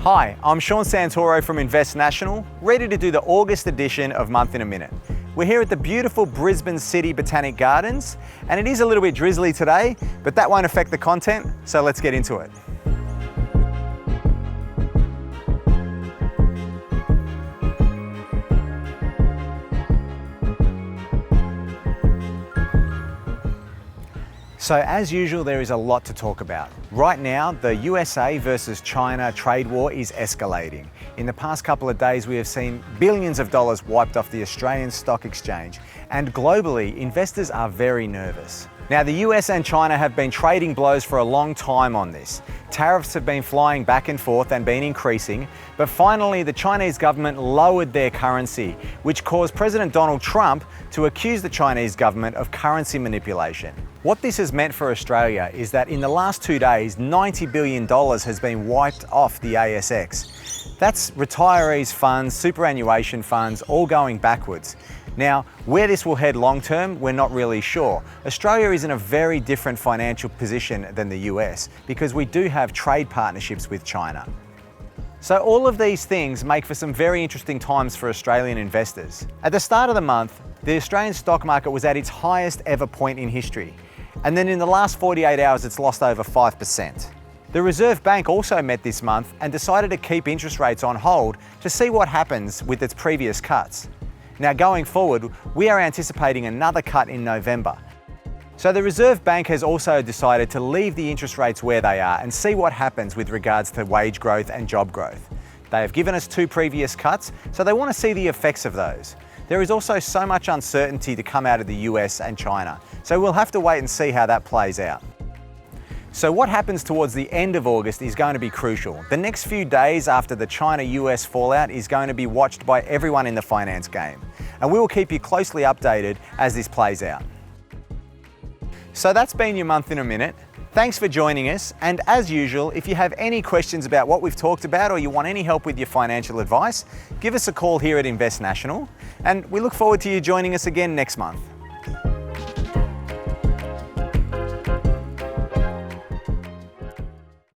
Hi, I'm Sean Santoro from Invest National, ready to do the August edition of Month in a Minute. We're here at the beautiful Brisbane City Botanic Gardens, and it is a little bit drizzly today, but that won't affect the content, so let's get into it. So as usual, there is a lot to talk about. Right now, the USA versus China trade war is escalating. In the past couple of days, we have seen billions of dollars wiped off the Australian Stock Exchange, and globally, investors are very nervous. Now, the US and China have been trading blows for a long time on this. Tariffs have been flying back and forth and been increasing, but finally the Chinese government lowered their currency, which caused President Donald Trump to accuse the Chinese government of currency manipulation. What this has meant for Australia is that in the last 2 days, $90 billion has been wiped off the ASX. That's retirees' funds, superannuation funds, all going backwards. Now, where this will head long term, we're not really sure. Australia is in a very different financial position than the US because we do have trade partnerships with China. So all of these things make for some very interesting times for Australian investors. At the start of the month, the Australian stock market was at its highest ever point in history. And then in the last 48 hours, it's lost over 5%. The Reserve Bank also met this month and decided to keep interest rates on hold to see what happens with its previous cuts. Now going forward, we are anticipating another cut in November. So the Reserve Bank has also decided to leave the interest rates where they are and see what happens with regards to wage growth and job growth. They have given us 2 previous cuts, so they want to see the effects of those. There is also so much uncertainty to come out of the US and China, so we'll have to wait and see how that plays out. So what happens towards the end of August is going to be crucial. The next few days after the China-US fallout is going to be watched by everyone in the finance game, and we will keep you closely updated as this plays out. So that's been your Month in a Minute. Thanks for joining us, and as usual, if you have any questions about what we've talked about or you want any help with your financial advice, give us a call here at Invest National, and we look forward to you joining us again next month.